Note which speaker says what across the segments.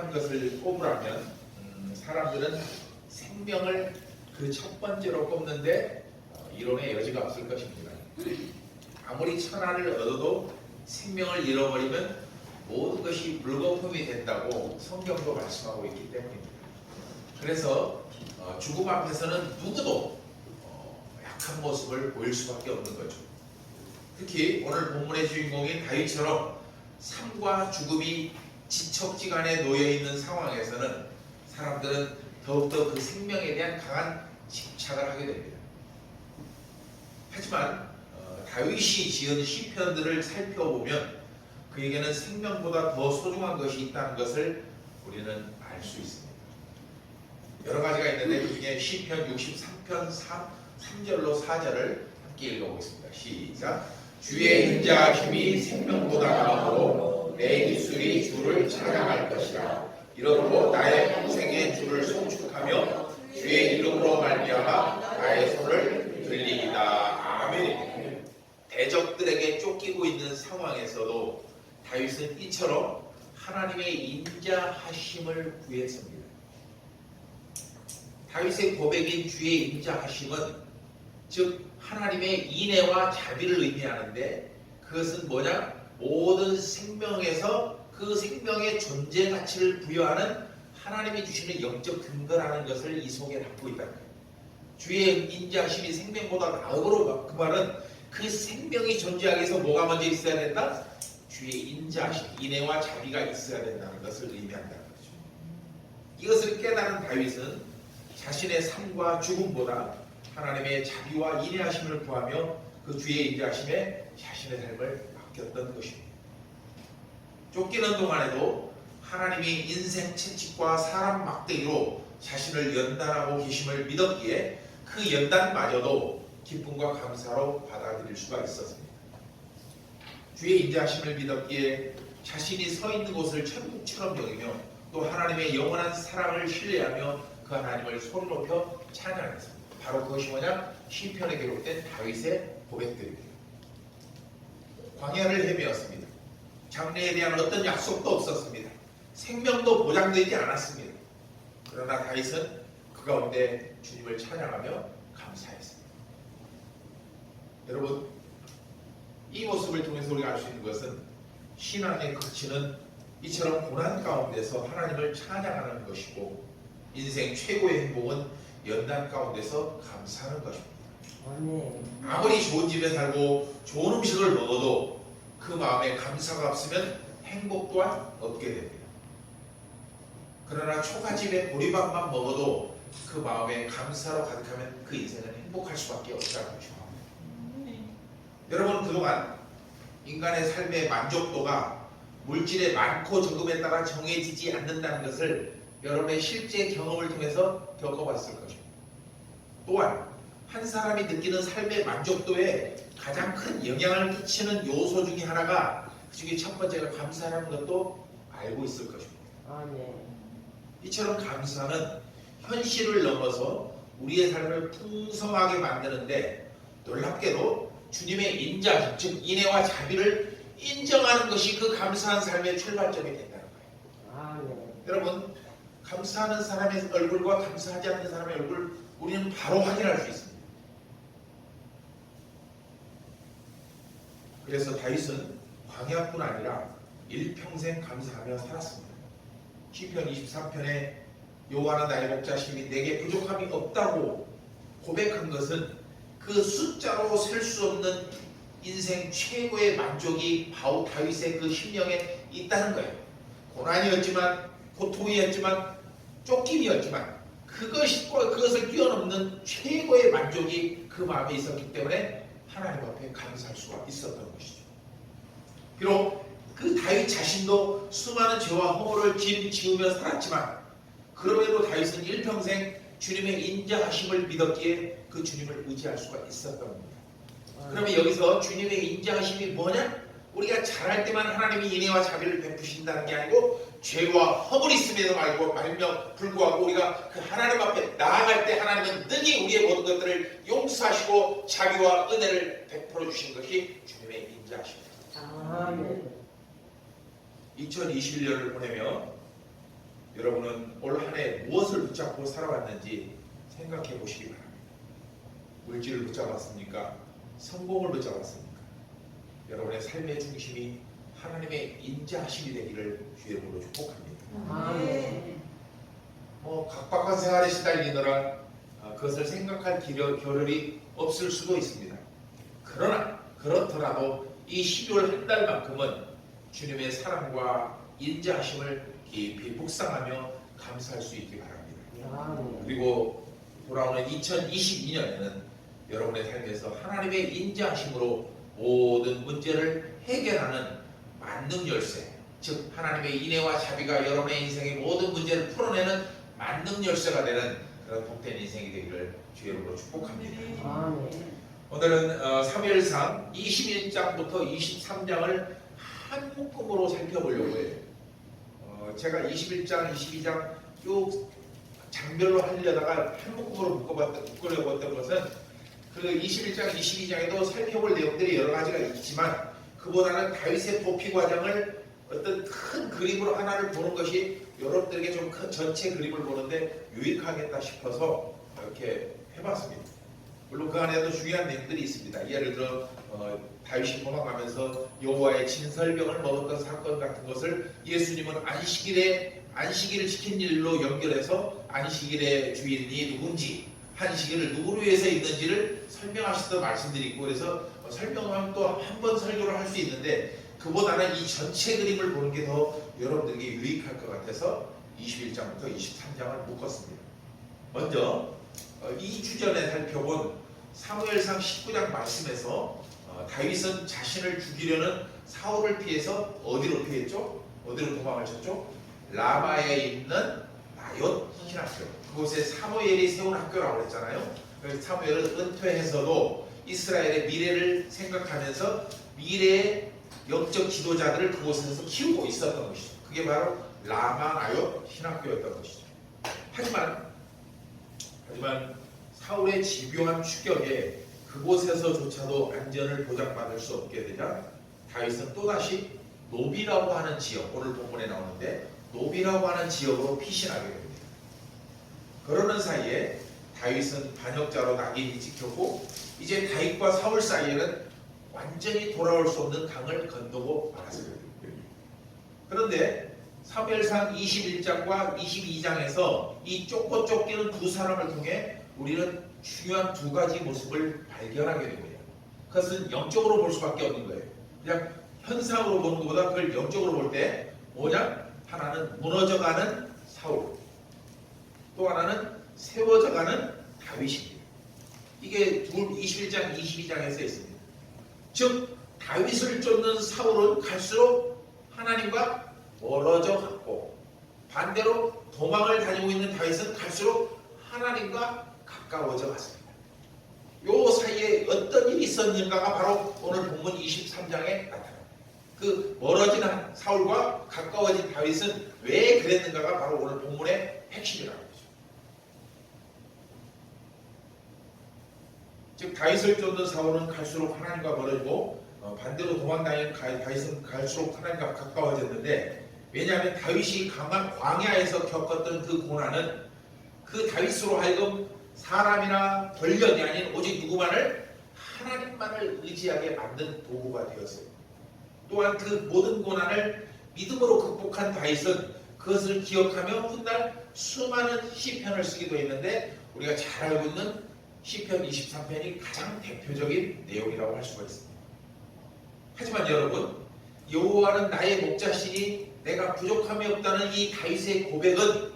Speaker 1: 중요한 것을 꼽으라면 사람들은 생명을 그 첫 번째로 꼽는데 이론의 여지가 없을 것입니다. 아무리 천하를 얻어도 생명을 잃어버리면 모든 것이 물거품이 된다고 성경도 말씀하고 있기 때문입니다. 그래서 죽음 앞에서는 누구도 약한 모습을 보일 수밖에 없는 거죠. 특히 오늘 본문의 주인공인 다윗처럼 삶과 죽음이 지척지간에 놓여있는 상황에서는 사람들은 더욱더 그 생명에 대한 강한 집착을 하게 됩니다. 하지만 다윗이 지은 시편들을 살펴보면 그에게는 생명보다 더 소중한 것이 있다는 것을 우리는 알 수 있습니다. 여러 가지가 있는데 그 중에 시편 63편 3절로 4절을 함께 읽어보겠습니다. 시작. 주의 인자하심이 생명보다 강하고 내 입술이 주를 찬양할 것이라. 이러므로 나의 평생에 주를 송축하며 주의 이름으로 말미암아 나의 손을 들리이다. 아멘. 대적들에게 쫓기고 있는 상황에서도 다윗은 이처럼 하나님의 인자하심을 구했습니다. 다윗의 고백인 주의 인자하심은 즉 하나님의 인애와 자비를 의미하는데 그것은 뭐냐? 모든 생명에서 그 생명의 존재 가치를 부여하는 하나님이 주시는 영적 근거라는 것을 이 속에 담고 있다는 거예요. 주의 인자하심이 생명보다 나으므로 그 말은 그 생명이 존재하기 위해서 뭐가 먼저 있어야 된다? 주의 인자하심, 인애와 자비가 있어야 된다는 것을 의미한다는 거죠. 이것을 깨달은 다윗은 자신의 삶과 죽음보다 하나님의 자비와 인애하심을 구하며 그 주의 인자하심에 자신의 삶을 맡겼던 것입니다. 쫓기는 동안에도 하나님이 인생 채찍과 사람 막대기로 자신을 연단하고 계심을 믿었기에 그 연단마저도 기쁨과 감사로 받아들일 수가 있었습니다. 주의 인자하심을 믿었기에 자신이 서 있는 곳을 천국처럼 여기며 또 하나님의 영원한 사랑을 신뢰하며 그 하나님을 손 높여 찬양했습니다. 바로 그것이 뭐냐? 시편에 기록된 다윗의 고백들입니다. 광야를 헤매었습니다. 장래에 대한 어떤 약속도 없었습니다. 생명도 보장되지 않았습니다. 그러나 다윗은 그 가운데 주님을 찬양하며 감사했습니다. 여러분, 이 모습을 통해서 우리가 알 수 있는 것은 신앙의 가치는 이처럼 고난 가운데서 하나님을 찬양하는 것이고 인생 최고의 행복은 연단 가운데서 감사하는 것입니다. 아무리 좋은 집에 살고 좋은 음식을 먹어도 그 마음에 감사가 없으면 행복 또한 없게 됩니다. 그러나 초가집에 보리밥만 먹어도 그 마음에 감사로 가득하면 그 인생은 행복할 수밖에 없다는 것입니다. 여러분, 그동안 인간의 삶의 만족도가 물질의 많고 적음에 따라 정해지지 않는다는 것을 여러분의 실제 경험을 통해서 겪어봤을 것입니다. 또한 한 사람이 느끼는 삶의 만족도에 가장 큰 영향을 끼치는 요소 중에 하나가 그 중에 첫 번째가 감사라는 것도 알고 있을 것입니다. 이처럼 감사는 현실을 넘어서 우리의 삶을 풍성하게 만드는데 놀랍게도 주님의 인자, 즉 인애와 자비를 인정하는 것이 그 감사한 삶의 출발점이 된다는 거예요. 여러분, 감사하는 사람의 얼굴과 감사하지 않는 사람의 얼굴 우리는 바로 확인할 수 있습니다. 그래서 다윗은 광야뿐 아니라 일평생 감사하며 살았습니다. 시편 23편에 여호와는 나의 목자시니 내게 부족함이 없다고 고백한 것은 그 숫자로 셀 수 없는 인생 최고의 만족이 바로 다윗의 그 심령에 있다는 거예요. 고난이었지만 고통이었지만 쫓김이었지만 그것을 뛰어넘는 최고의 만족이 그 마음에 있었기 때문에 하나님 앞에 감사할 수가 있었던 것이죠. 비록 그 다윗 자신도 수많은 죄와 허물을 지으며 살았지만 그럼에도 다윗은 일평생 주님의 인자하심을 믿었기에 그 주님을 의지할 수가 있었던 겁니다. 그러면 여기서 주님의 인자하심이 뭐냐? 우리가 잘할 때만 하나님이 인애와 자비를 베푸신다는 게 아니고 죄와 허물이 있음에도 말며 불구하고 우리가 그 하나님 앞에 나아갈 때 하나님은 능히 우리의 모든 것들을 용서하시고 자비와 은혜를 베풀어 주신 것이 주님의 인자하심입니다. 2021년을 보내며 여러분은 올 한 해 무엇을 붙잡고 살아왔는지 생각해 보시기 바랍니다. 물질을 붙잡았습니까? 성공을 붙잡았습니까? 여러분의 삶의 중심이 하나님의 인자하심이 되기를 주의 이름으로 축복합니다. 각박한 생활에 시달리느라 그것을 생각할 겨를이 없을 수도 있습니다. 그러나 그렇더라도 이 12월 한 달만큼은 주님의 사랑과 인자하심을 깊이 묵상하며 감사할 수 있기 바랍니다. 그리고 돌아오는 2022년에는 여러분의 삶에서 하나님의 인자하심으로 모든 문제를 해결하는 만능 열쇠, 즉 하나님의 인애와 자비가 여러분의 인생의 모든 문제를 풀어내는 만능 열쇠가 되는 그런 복된 인생이 되기를 주의 이름으로 축복합니다. 오늘은 사무엘상 21장부터 23장을 한 묶음으로 살펴보려고 해요. 제가 21장, 22장 쭉 장별로 하려다가 한 묶음으로 묶으려고 했던 것은 그 21장, 22장에도 살펴볼 내용들이 여러 가지가 있지만 그보다는 다윗의 도피 과정을 어떤 큰 그림으로 하나를 보는 것이 여러분들에게 좀 큰 전체 그림을 보는데 유익하겠다 싶어서 이렇게 해봤습니다. 물론 그 안에도 중요한 내용들이 있습니다. 예를 들어 다윗이 도망가면서 여호와의 진설병을 먹었던 사건 같은 것을 예수님은 안식일을 지킨 일로 연결해서 안식일의 주인이 누군지, 안식일을 누구를 위해서 있는지를 설명하시던 말씀들이 있고, 그래서 설명하면 또 한 번 설교를 할 수 있는데 그보다는 이 전체 그림을 보는 게 더 여러분들에게 유익할 것 같아서 21장부터 23장을 묶었습니다. 먼저 2주 전에 살펴본 사무엘상 19장 말씀에서 다윗은 자신을 죽이려는 사울을 피해서 어디로 피했죠? 어디로 도망을 쳤죠? 라마에 있는 나옅 신학교, 그곳에 사무엘이 세운 학교라고 했잖아요. 그래서 사무엘은 은퇴해서도 이스라엘의 미래를 생각하면서 미래의 영적 지도자들을 그곳에서 키우고 있었던 것이죠. 그게 바로 라마 나옅 신학교였던 것이죠. 하지만 사울의 집요한 추격에 그곳에서조차도 안전을 보장받을 수 없게 되자 다윗은 또다시 노비라고 하는 지역, 오늘 본문에 나오는데 노비라고 하는 지역으로 피신하게 됩니다. 그러는 사이에 다윗은 반역자로 낙인이 찍혔고 이제 다윗과 사울 사이에는 완전히 돌아올 수 없는 강을 건너고 말았습니다. 그런데 사무엘상 21장과 22장에서 이 쫓고 쫓기는 두 사람을 통해 우리는 중요한 두 가지 모습을 발견하게 됩니다. 그것은 영적으로 볼 수밖에 없는 거예요. 그냥 현상으로 보는 것보다 그걸 영적으로 볼 때 뭐냐? 하나는 무너져가는 사울, 또 하나는 세워져가는 다윗입니다. 이게 둘 21장, 22장에서 있습니다. 즉 다윗을 쫓는 사울은 갈수록 하나님과 멀어져 갔고 반대로 도망을 다니고 있는 다윗은 갈수록 하나님과 가까워져 갔습니다. 요 사이에 어떤 일이 있었는가가 바로 오늘 본문 23장에 나타납니다. 그 멀어진 사울과 가까워진 다윗은 왜 그랬는가가 바로 오늘 본문의 핵심이라는 거죠. 즉 다윗을 쫓는 사울은 갈수록 하나님과 멀어지고 반대로 도망다니는 다윗은 갈수록 하나님과 가까워졌는데, 왜냐하면 다윗이 강한 광야에서 겪었던 그 고난은 그 다윗으로 하여금 사람이나 권력이 아닌 오직 누구만을 하나님만을 의지하게 만든 도구가 되었어요. 또한 그 모든 고난을 믿음으로 극복한 다윗은 그것을 기억하며 훗날 수많은 시편을 쓰기도 했는데 우리가 잘 알고 있는 시편 23편이 가장 대표적인 내용이라고 할 수가 있습니다. 하지만 여러분, 여호와는 나의 목자시니 내가 부족함이 없다는 이 다윗의 고백은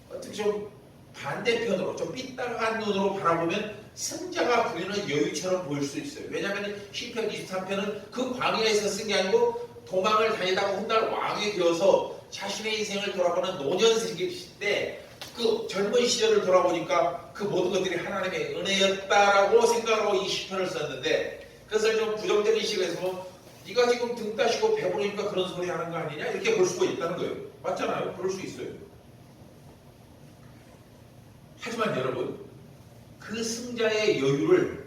Speaker 1: 어떻게 좀 반대편으로 좀 삐딱한 눈으로 바라보면 승자가 부리는 여유처럼 보일 수 있어요. 왜냐하면 시편 23편은 그 광야에서 쓴 게 아니고 도망을 다니다가 훗날 왕이 되어서 자신의 인생을 돌아보는 노년생일 때 그 젊은 시절을 돌아보니까 그 모든 것들이 하나님의 은혜였다라고 생각하고 이 시편을 썼는데, 그것을 좀 부정적인 식으로 해서 네가 지금 등 따시고 배부르니까 그런 소리 하는 거 아니냐 이렇게 볼 수가 있다는 거예요. 맞잖아요. 그럴 수 있어요. 하지만 여러분, 그 승자의 여유를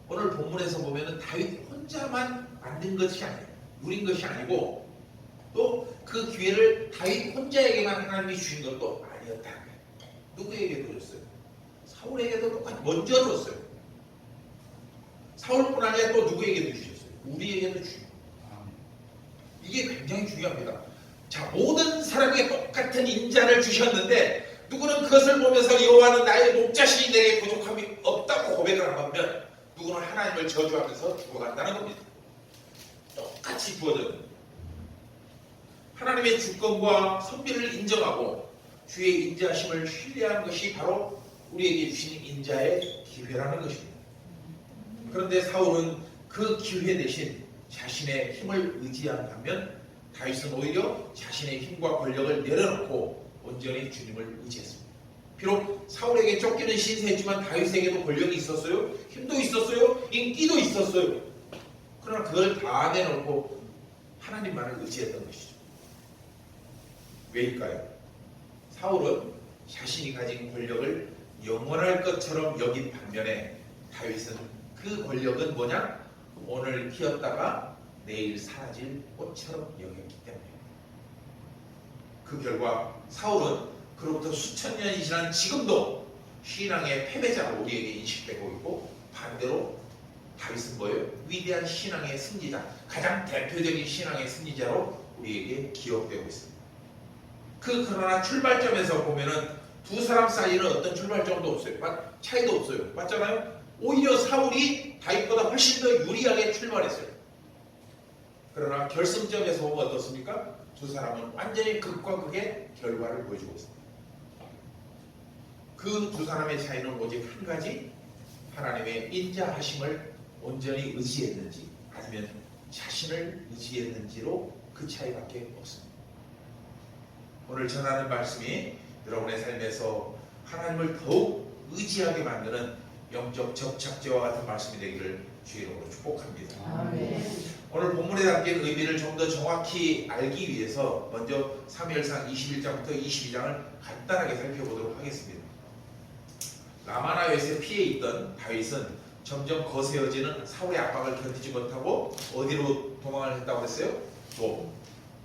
Speaker 1: 오늘 본문에서 보면은 다윗 혼자만 만든 것이 아니에요. 누린 것이 아니고 또 그 기회를 다윗 혼자에게만 하나님이 주신 것도 아니었다. 누구에게도 줬어요? 사울에게도 똑같이 먼저 줬어요. 사울뿐 아니라 또 누구에게도 주셨어요? 우리에게도 주셨어요. 이게 굉장히 중요합니다. 자, 모든 사람에게 똑같은 인자를 주셨는데 누구는 그것을 보면서 여호와는 나의 목자신이 내게 부족함이 없다고 고백을 하면 누구는 하나님을 저주하면서 죽어간다는 겁니다. 똑같이 주어졌는 하나님의 주권과 선비를 인정하고 주의 인자심을 신뢰하는 것이 바로 우리에게 주신 인자의 기회라는 것입니다. 그런데 사울은 그 기회 대신 자신의 힘을 의지한 반면 다윗은 오히려 자신의 힘과 권력을 내려놓고 온전히 주님을 의지했습니다. 비록 사울에게 쫓기는 신세였지만 다윗에게도 권력이 있었어요. 힘도 있었어요. 인기도 있었어요. 그러나 그걸 다 내놓고 하나님만을 의지했던 것이죠. 왜일까요? 사울은 자신이 가진 권력을 영원할 것처럼 여긴 반면에 다윗은 그 권력은 뭐냐? 오늘 피었다가 내일 사라질 꽃처럼 여겼기 때문에 그 결과 사울은 그로부터 수천 년이 지난 지금도 신앙의 패배자로 우리에게 인식되고 있고 반대로 다윗은 뭐예요? 위대한 신앙의 승리자, 가장 대표적인 신앙의 승리자로 우리에게 기억되고 있습니다. 그러나 출발점에서 보면은 두 사람 사이에는 어떤 출발점도 없어요. 차이도 없어요. 맞잖아요? 오히려 사울이 다윗보다 훨씬 더 유리하게 출발했어요. 그러나 결승점에서 보면 어떻습니까? 두 사람은 완전히 극과 극의 결과를 보여주고 있습니다. 그 두 사람의 차이는 오직 한 가지, 하나님의 인자하심을 온전히 의지했는지 아니면 자신을 의지했는지로 그 차이밖에 없습니다. 오늘 전하는 말씀이 여러분의 삶에서 하나님을 더욱 의지하게 만드는 영적 접착제와 같은 말씀이 되기를 주의 이름으로 축복합니다.
Speaker 2: 아멘.
Speaker 1: 오늘 본문에 담긴 의미를 좀 더 정확히 알기 위해서 먼저 사무엘상 21장부터 22장을 간단하게 살펴보도록 하겠습니다. 라마나요에 피해 있던 다윗은 점점 거세어지는 사울의 압박을 견디지 못하고 어디로 도망을 했다고 했어요? 노.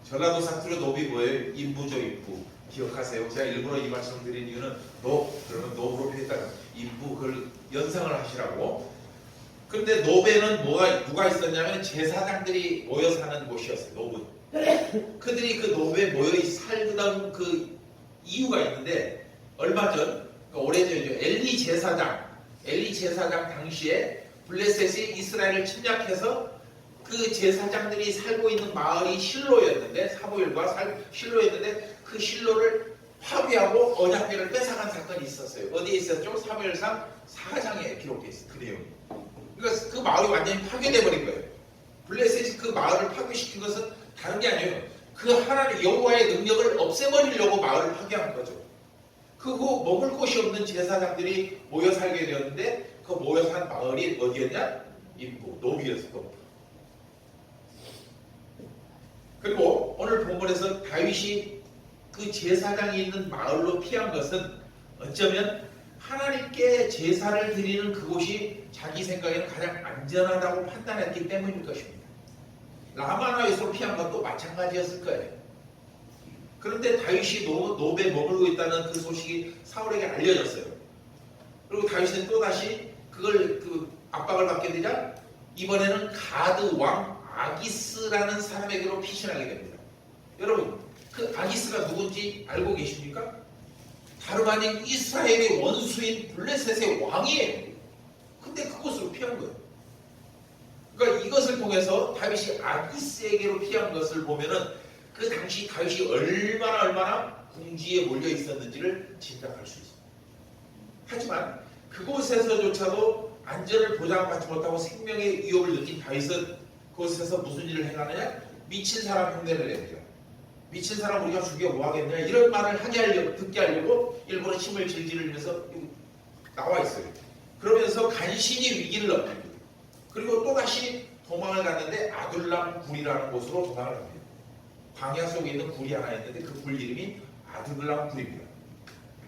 Speaker 1: 전라도 사투리 노비 뭐예요? 인부죠, 인부. 기억하세요? 제가 일부러 이 말씀을 드린 이유는 그러면 노브로 표했다가 인부, 그걸 연상을 하시라고. 근데 노베는 누가 있었냐면 제사장들이 모여 사는 곳이었어요. 노브. 그들이 그 노베에 모여 살던 그 이유가 있는데 얼마 전, 그러니까 오래전이죠. 엘리 제사장 당시에 블레셋이 이스라엘을 침략해서 그 제사장들이 살고 있는 마을이 실로였는데 사무엘과 실로였는데 그 실로를 파괴하고 언약궤를 뺏어간 사건이 있었어요. 어디에 있었죠? 사무엘상 4장에 기록되어 있어요. 그 내용이. 그러니까 그 마을이 완전히 파괴돼 버린 거예요. 블레셋이 그 마을을 파괴시킨 것은 다른 게 아니에요. 그 하나님 여호와의 능력을 없애버리려고 마을을 파괴한 거죠. 그거 먹을 곳이 없는 제사장들이 모여 살게 되었는데 그 모여 산 마을이 어디였냐? 인부, 노비였어. 그리고 오늘 본문에서 다윗이 그 제사장이 있는 마을로 피한 것은 어쩌면 하나님께 제사를 드리는 그곳이 자기 생각에는 가장 안전하다고 판단했기 때문일 것입니다. 라마나에서 피한 것도 마찬가지였을 거예요. 그런데 다윗이 노베에 머물고 있다는 그 소식이 사울에게 알려졌어요. 그리고 다윗은 또다시 그걸 압박을 받게 되자 이번에는 가드 왕 아기스라는 사람에게로 피신하게 됩니다. 여러분, 그 아기스가 누군지 알고 계십니까? 다름 아닌 이스라엘의 원수인 블레셋의 왕이에요. 근데 그곳으로 피한 거예요. 그러니까 이것을 통해서 다윗이 아기스에게로 피한 것을 보면은 그 당시 다윗이 얼마나 궁지에 몰려 있었는지를 짐작할 수 있습니다. 하지만 그곳에서조차도 안전을 보장받지 못하고 생명의 위협을 느낀 다윗은 그곳에서 무슨 일을 행하느냐? 미친 사람 흉내를 냅니다. 미친 사람 우리가 죽여 뭐하겠냐? 이런 말을 듣게 하려고 일부러 힘을 질질 흘리면서 나와 있어요. 그러면서 간신히 위기를 넘깁니다. 그리고 또다시 도망을 갔는데 아둘람 굴이라는 곳으로 도망을 갑니다. 광야 속에 있는 굴이 하나 있는데 그 굴 이름이 아둘람 굴입니다.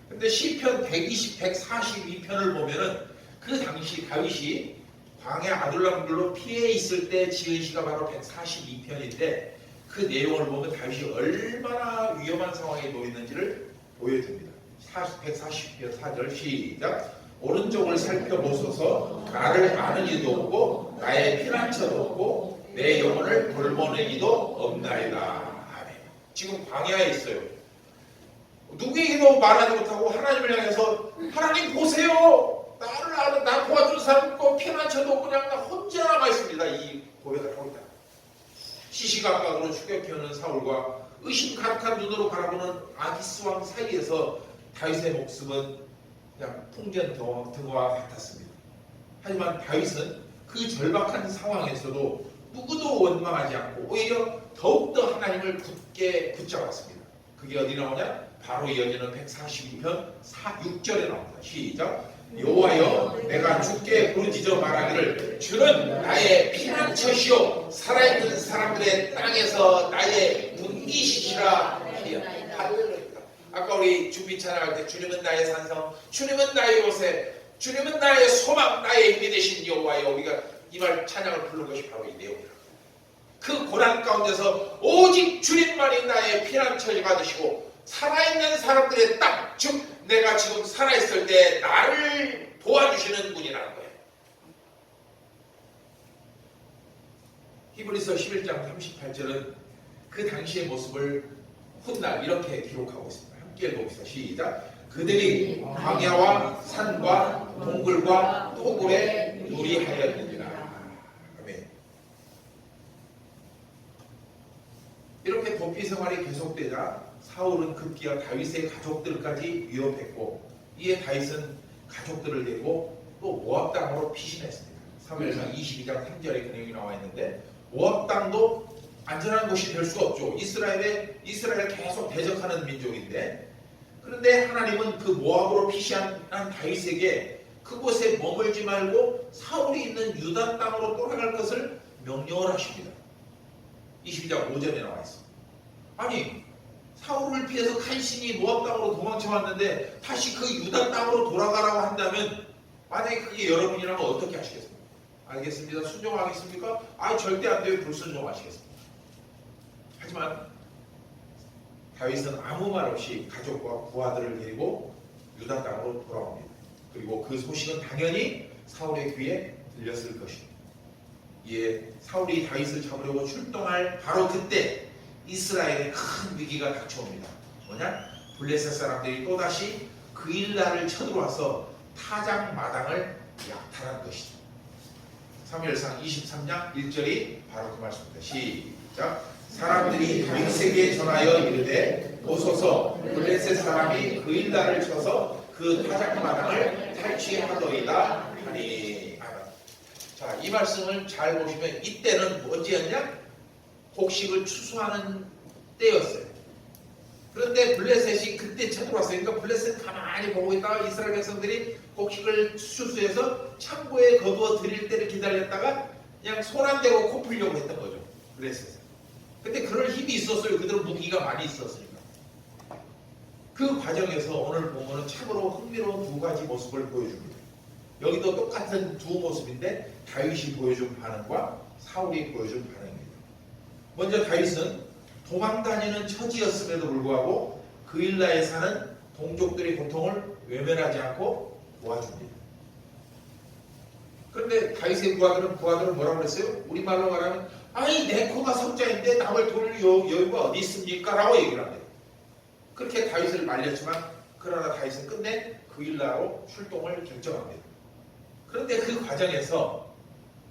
Speaker 1: 근데 시편 142편을 보면은 그 당시 다윗이 광야 아둘람 굴로 피해 있을 때 지은 시가 바로 142편인데 그 내용을 보면 다윗이 얼마나 위험한 상황에 놓였는지를 보여줍니다. 140편 4절 시작. 오른쪽을 살펴보소서. 나를 아는 이도 없고 나의 피난처도 없고 내 영혼을 돌보는 이도 없나이다. 아멘. 지금 광야에 있어요. 누구에게도 말하지 못하고 하나님을 향해서 하나님 보세요. 나를 아는 나 도와줄 사람 없고 피난처도 없고 그냥 나 혼자 남아 있습니다. 이 고백을 하고 있다. 시시각각으로 추격해오는 사울과 의심 가득한 눈으로 바라보는 아기스 왕 사이에서 다윗의 목숨은 그냥 풍전등화 같았습니다. 하지만 다윗은 그 절박한 상황에서도 누구도 원망하지 않고 오히려 더욱더 하나님을 굳게 붙잡았습니다. 그게 어디 나오냐? 바로 이어지는 142편 6절에 나옵니다. 시작. 여호와여 내가 주께 부르짖어 말하기를 주는 나의 피난처시오 살아있는 사람들의 땅에서 나의 문기시시라 하리라. 아까 우리 준비 찬양할 때 주님은 나의 산성, 주님은 나의 요새, 주님은 나의 소망, 나의 힘이 되신 여호와여, 우리가 이 말 찬양을 부른 것이 바로 이 내용이다. 그 고난 가운데서 오직 주님만이 나의 피난처가 되시고 살아있는 사람들의 땅, 즉 내가 지금 살아있을 때 나를 도와주시는 분이라는 거예요. 히브리서 11장 38절은 그 당시의 모습을 훗날 이렇게 기록하고 있습니다. 함께 읽어봅시다. 시작. 그들이 광야와 산과 동굴과 토굴에 누리하였느니라. 아멘. 이렇게 도피 생활이 계속되자 사울은 급기야 다윗의 가족들까지 위협했고 이에 다윗은 가족들을 데리고 또 모압 땅으로 피신했습니다. 사무엘상 22장 3절에 그 내용이 나와 있는데 모압 땅도 안전한 곳이 될 수가 없죠. 이스라엘을 계속 대적하는 민족인데 그런데 하나님은 그 모압으로 피신한 다윗에게 그곳에 머물지 말고 사울이 있는 유다 땅으로 돌아갈 것을 명령을 하십니다. 22장 5절에 나와 있습니다. 아니 사울을 피해서 간신히 모압 땅으로 도망쳐 왔는데 다시 그 유다 땅으로 돌아가라고 한다면 만약에 그게 여러분이라면 어떻게 하시겠습니까? 알겠습니다. 순종하겠습니까? 절대 안 돼요. 불순종하시겠습니다. 하지만 다윗은 아무 말 없이 가족과 부하들을 데리고 유다 땅으로 돌아옵니다. 그리고 그 소식은 당연히 사울의 귀에 들렸을 것입니다. 이에 사울이 다윗을 잡으려고 출동할 바로 그때 이스라엘에 큰 위기가 닥쳐옵니다. 뭐냐? 블레셋 사람들이 또다시 그일라를 쳐들어와서 타작 마당을 약탈한 것이죠. 사무엘상 23장 1절이 바로 그 말씀입니다. 시작. 사람들이 다윗에게 전하여 이르되 보소서 블레셋 사람이 그일라를 쳐서 그 타작 마당을 탈취하더이다 하니. 자, 이 말씀을 잘 보시면 이때는 언제였냐? 곡식을 추수하는 때였어요. 그런데 블레셋이 그때 쳐들어왔어요. 그러니까 블레셋 가만히 보고 있다가 이스라엘 백성들이 곡식을 추수해서 창고에 거두어 드릴 때를 기다렸다가 그냥 손 안 대고 코 풀려고 했던 거죠. 블레셋은. 근데 그럴 힘이 있었어요. 그들은 무기가 많이 있었으니까. 그 과정에서 오늘 보면은 참으로 흥미로운 두 가지 모습을 보여줍니다. 여기도 똑같은 두 모습인데 다윗이 보여준 반응과 사울이 보여준 반응입니다. 먼저 다윗은 도망다니는 처지였음에도 불구하고 그일라에 사는 동족들의 고통을 외면하지 않고 도와줍니다. 그런데 다윗의 부하들은 뭐라고 그랬어요? 우리말로 말하면 내 코가 석자인데 남을 돌릴 여유가 어디 있습니까? 라고 얘기를 합니다. 그렇게 다윗을 말렸지만 그러나 다윗은 끝내 그일라로 출동을 결정합니다. 그런데 그 과정에서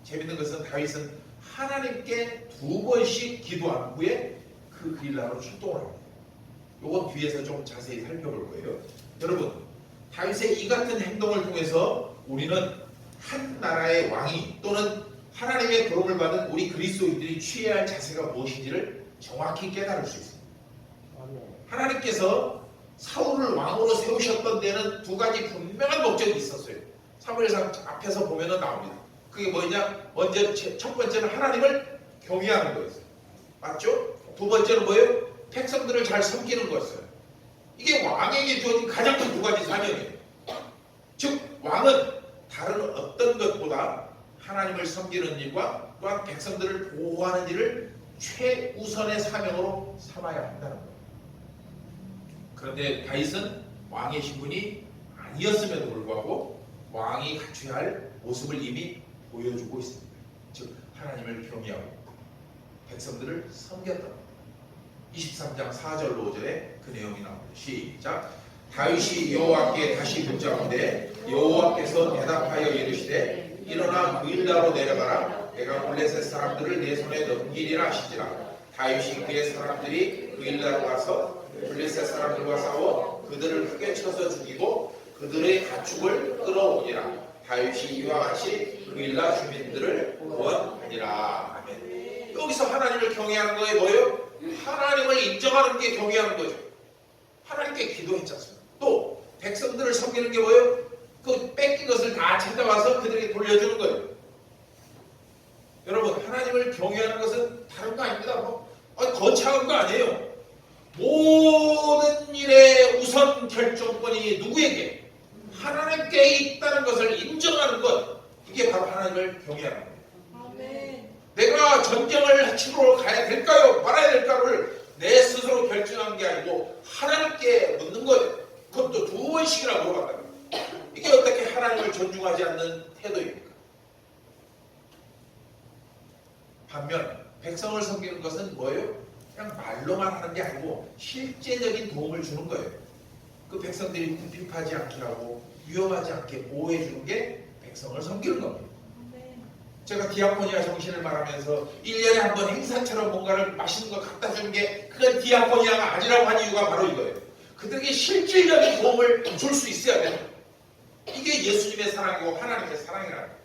Speaker 1: 재밌는 것은 다윗은 하나님께 2번씩 기도한 후에 그 그일라로 출동을 합니다. 이건 뒤에서 좀 자세히 살펴볼 거예요. 여러분, 다윗의 이 같은 행동을 통해서 우리는 한 나라의 왕이 또는 하나님의 부름을 받은 우리 그리스도인들이 취해야 할 자세가 무엇인지를 정확히 깨달을 수 있습니다. 하나님께서 사울을 왕으로 세우셨던 데는 두 가지 분명한 목적이 있었어요. 사무엘상 앞에서 보면 나옵니다. 그게 뭐냐? 먼저 첫 번째는 하나님을 경외하는 거였어요. 맞죠? 두 번째는 뭐예요? 백성들을 잘 섬기는 거였어요. 이게 왕에게 주어진 가장 큰 두 가지 사명이에요. 즉 왕은 다른 어떤 것보다 하나님을 섬기는 일과 또한 백성들을 보호하는 일을 최우선의 사명으로 삼아야 한다는 거예요. 그런데 다윗은 왕의 신분이 아니었음에도 불구하고 왕이 갖춰야 할 모습을 이미 보여주고 있습니다. 즉 하나님을 경외하고 백성들을 섬겼다. 23장 4절로 5절에 그 내용이 나옵니다. 시작. 다윗이 여호와께 다시 묻자온데 여호와께서 대답하여 이르시되 일어나 그일라로 내려가라. 내가 블레셋 사람들을 내 손에 넘기리라 하시지라. 다윗이 그의 사람들이 그일라로 가서 블레셋 사람들과 싸워 그들을 크게 쳐서 죽이고 그들의 가축을 끌어오니라. 다윗이 이와 같이 그일라 주민들을 구원하니라. 아멘. 여기서 하나님을 경외하는 거에 뭐예요? 하나님을 인정하는 게 경외하는 거죠. 하나님께 기도했지 않습니까? 또 백성들을 섬기는 게 뭐예요? 그 뺏긴 것을 다 찾아와서 그들에게 돌려주는 거예요. 여러분, 하나님을 경외하는 것은 다른 거 아닙니다. 거창한 거 아니에요. 모든 일의 우선 결정권이 누구에게? 하나님께 있다는 것을 인정하는 것. 이게 바로 하나님을 경외하는 거예요.
Speaker 2: 아멘.
Speaker 1: 내가 전쟁을 치러 가야 될까요? 말아야 될까를 내 스스로 결정한 게 아니고 하나님께 묻는 거예요. 그것도 2번씩이나 물어봤다. 이게 어떻게 하나님을 존중하지 않는 태도입니까? 반면 백성을 섬기는 것은 뭐예요? 그냥 말로만 하는 게 아니고 실제적인 도움을 주는 거예요. 그 백성들이 궁핍하지 않게 하고 위험하지 않게 보호해 주는 게 백성을 섬기는 겁니다. 제가 디아코니아 정신을 말하면서 1년에 한 번 행사처럼 뭔가를 맛있는 거 갖다 주는 게 그건 디아코니아가 아니라고 한 이유가 바로 이거예요. 그들에게 실질적인 도움을 줄 수 있어야 돼요. 이게 예수님의 사랑이고 하나님의 사랑이라는 거예요.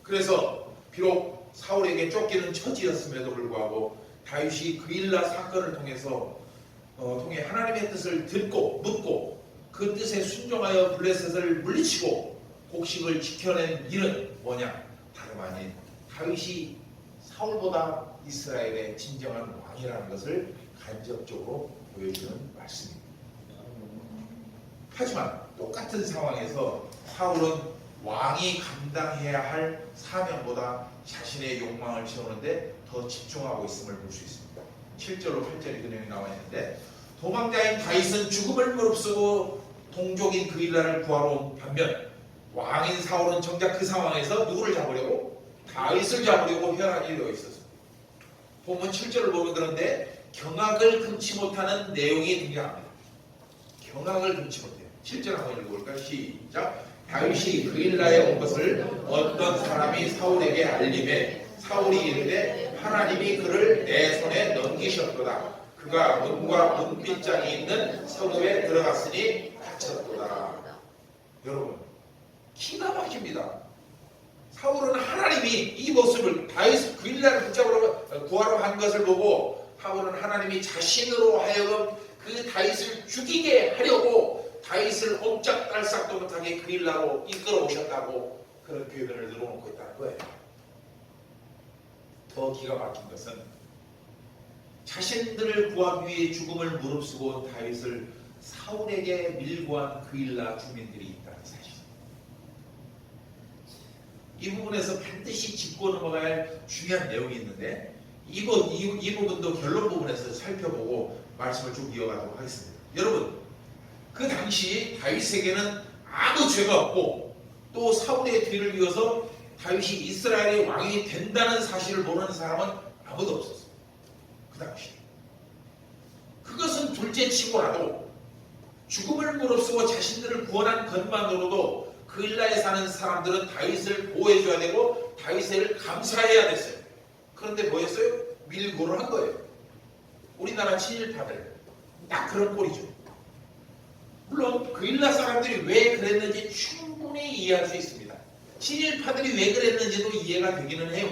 Speaker 1: 그래서 비록 사울에게 쫓기는 처지였음에도 불구하고 다윗이 그일라 사건을 통해 하나님의 뜻을 듣고 묻고 그 뜻에 순종하여 블레셋을 물리치고 곡식을 지켜낸 일은 뭐냐? 다름 아닌 다윗이 사울보다 이스라엘의 진정한 왕이라는 것을 간접적으로 보여주는 말씀입니다. 하지만 똑같은 상황에서 사울은 왕이 감당해야 할 사명보다 자신의 욕망을 채우는데 더 집중하고 있음을 볼 수 있습니다. 7절로 8절이 그 내용이 나와 있는데 도망자인 다윗은 죽음을 무릅쓰고 동족인 그일라를 구하러 온 반면 왕인 사울은 정작 그 상황에서 누구를 잡으려고? 다윗을 잡으려고 혈안이 되어 있었습니다. 본문 7절을 보면 그런데 경악을 금치 못하는 내용이 등장합니다. 경악을 금치 못해요. 7절 한번 읽어볼까요? 시작. 다윗이 그일라에 온 것을 어떤 사람이 사울에게 알림해 사울이 이르되 하나님이 그를 내 손에 넘기셨도다. 그가 문과 문빗장이 있는 성읍에 들어갔으니 갇혔도다. 여러분, 기가 막힙니다. 사울은 하나님이 이 모습을 다윗 그일라를 구하러 한 것을 보고 사울은 하나님이 자신으로 하여금 그 다윗을 죽이게 하려고 다윗을 옴짝달싹도 못하게 그일라로 이끌어 오셨다고 그런 표현을 늘어놓고 있다는 거예요. 더 기가 막힌 것은 자신들을 구하기 위해 죽음을 무릅쓰고 온 다윗을 사울에게 밀고 한 그일라 주민들이 있다는 사실입니다. 이 부분에서 반드시 짚고 넘어가야 할 중요한 내용이 있는데 이 부분도 결론 부분에서 살펴보고 말씀을 쭉 이어가도록 하겠습니다. 여러분, 그 당시 다윗에게는 아무 죄가 없고 또 사울의 뒤를 이어서 다윗이 이스라엘의 왕이 된다는 사실을 모르는 사람은 아무도 없었어요. 그 당시. 그것은 둘째치고라도 죽음을 무릅쓰고 자신들을 구원한 것만으로도 그일라에 사는 사람들은 다윗을 보호해줘야 되고 다윗을 감사해야 됐어요. 그런데 뭐였어요? 밀고를 한 거예요. 우리나라 친일파들 딱 그런 꼴이죠. 물론 그일라 사람들이 왜 그랬는지 충분히 이해할 수 있습니다. 친일파들이 왜 그랬는지도 이해가 되기는 해요.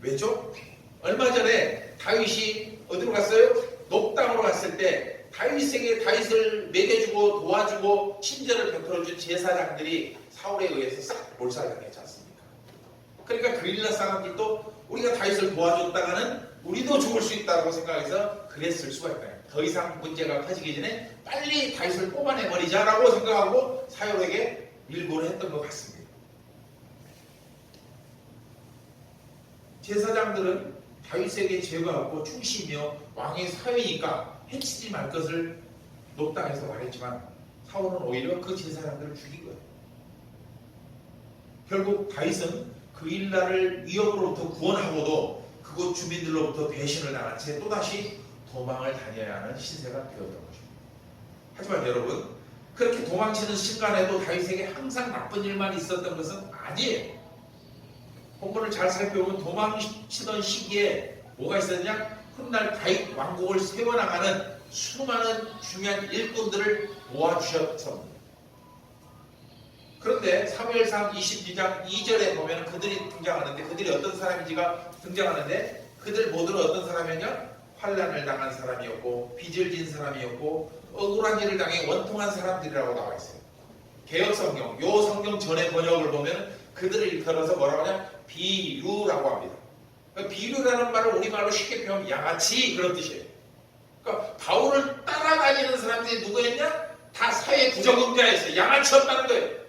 Speaker 1: 왜죠? 얼마 전에 다윗이 어디로 갔어요? 녹당으로 갔을 때 다윗에게 다윗을 먹여주고 도와주고 친절을 베풀어준 제사장들이 사울에 의해서 싹 몰살당했지 않습니까? 그러니까 그일라 사람들도 우리가 다윗을 도와줬다가는 우리도 죽을 수 있다고 생각해서 그랬을 수가 있다. 더 이상 문제가 커지기 전에 빨리 다윗을 뽑아내버리자라고 생각하고 사울에게 밀고를 했던 것 같습니다. 제사장들은 다윗에게 죄가 없고 충신이며 왕의 사위니까 해치지 말 것을 높다 해서 말했지만 사울은 오히려 그 제사장들을 죽인 거예요. 결국 다윗은 그 일날을 위협으로부터 구원하고도 그곳 주민들로부터 배신을 당한 채 또다시 도망을 다녀야 하는 신세가 되었던 것입니다. 하지만 여러분, 그렇게 도망치는 순간에도 다윗에게 항상 나쁜 일만 있었던 것은 아니에요. 본문을 잘 살펴보면 도망치던 시기에 뭐가 있었냐? 훗날 다윗 왕국을 세워나가는 수많은 중요한 일꾼들을 모아주셨습니다. 그런데 사무엘상 22장 2절에 보면 그들이 등장하는데, 그들이 어떤 사람인지가 등장하는데, 그들 모두는 어떤 사람이냐? 환난을 당한 사람이었고 빚을 진 사람이었고 억울한 일을 당해 원통한 사람들이라고 나와 있어요. 개역성경, 요 성경 전의 번역을 보면 그들을 일컬어서 뭐라고 하냐? 비류라고 합니다. 그러니까 비류라는 말을 우리말로 쉽게 표현하면 양아치, 그런 뜻이에요. 그러니까 바울을 따라다니는 사람들이 누구였냐? 다 사회 부적응자였어요. 양아치였다는 거예요.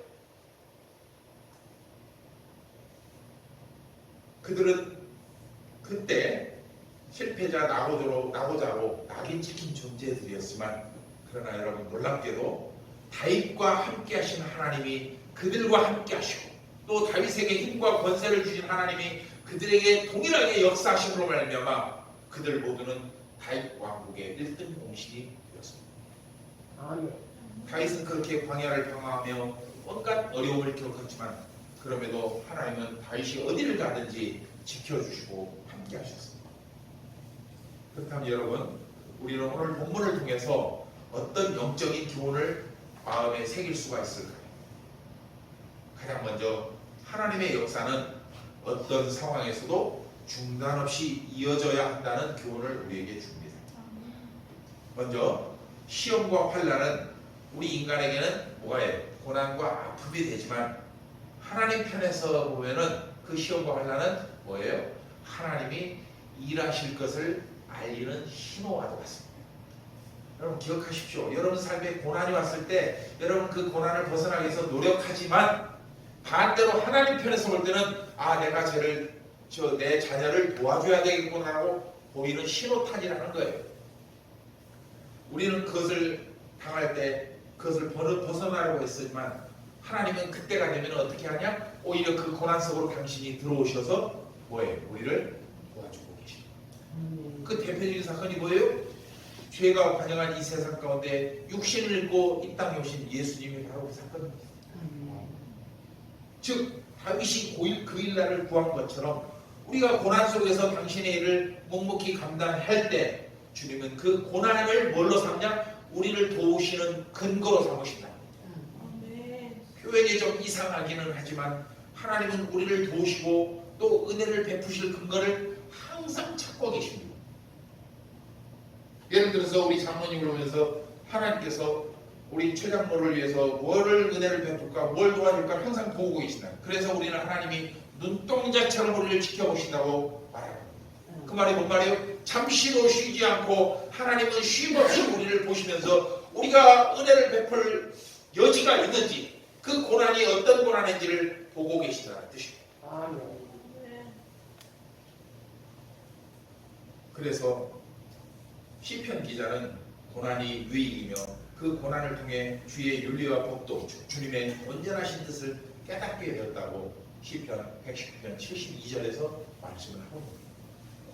Speaker 1: 그들은 그때 실패자 나고자로 낙인 찍힌 존재들이었지만, 그러나 여러분 놀랍게도 다윗과 함께 하신 하나님이 그들과 함께 하시고, 또 다윗에게 힘과 권세를 주신 하나님이 그들에게 동일하게 역사하심으로 말미암아 그들 모두는 다윗 왕국의 1등 공신이 되었습니다. 다윗은 그렇게 광야를 방황하며 온갖 어려움을 겪었지만, 그럼에도 하나님은 다윗이 어디를 가든지 지켜주시고 함께 하셨습니다. 그렇다면 여러분, 우리는 오늘 본문을 통해서 어떤 영적인 교훈을 마음에 새길 수가 있을까요? 가장 먼저 하나님의 역사는 어떤 상황에서도 중단 없이 이어져야 한다는 교훈을 우리에게 줍니다. 먼저 시험과 환난은 우리 인간에게는 뭐가요? 고난과 아픔이 되지만, 하나님 편에서 보면은 그 시험과 환난은 뭐예요? 하나님이 일하실 것을 알리는 신호와도 같습니다. 여러분 기억하십시오. 여러분 삶에 고난이 왔을 때 여러분 그 고난을 벗어나기 위해서 노력하지만, 반대로 하나님 편에서 볼 때는 내가 내 자녀를 도와줘야 되겠구나 하고 보이는 신호탄이라는 거예요. 우리는 그것을 당할 때 그것을 벗어나려고 했지만, 하나님은 그때가 되면 어떻게 하냐? 오히려 그 고난 속으로 당신이 들어오셔서 뭐예요? 우리를 도와주고 계십니다. 그 대표적인 사건이 뭐예요? 죄가 관영한 이 세상 가운데 육신을 입고 이 땅에 오신 예수님이 바로 그 사건입니다. 즉 다윗이 그 일날을 구한 것처럼 우리가 고난 속에서 당신의 일을 묵묵히 감당할 때 주님은 그 고난을 뭘로 삼냐? 우리를 도우시는 근거로 삼으신다. 표현이 좀 이상하기는 하지만 하나님은 우리를 도우시고 또 은혜를 베푸실 근거를 항상 찾고 계십니다. 예를 들어서 우리 장모님을 보면서 하나님께서 우리 최장로를 위해서 뭐를 은혜를 베풀까, 뭘 도와줄까 항상 보고 계신다. 그래서 우리는 하나님이 눈동자처럼 우리를 지켜보신다고 말합니다. 그 말이 뭔 말이에요? 잠시도 쉬지 않고 하나님은 쉼없이 우리를 보시면서 우리가 은혜를 베풀 여지가 있는지, 그 고난이 어떤 고난인지를 보고 계시다는 뜻입니다. 그래서 시편 기자는 고난이 유익이며 그 고난을 통해 주의 윤리와 법도 주님의 온전하신 뜻을 깨닫게 되었다고 시편 119편 72절에서 말씀을 하고 있습니다.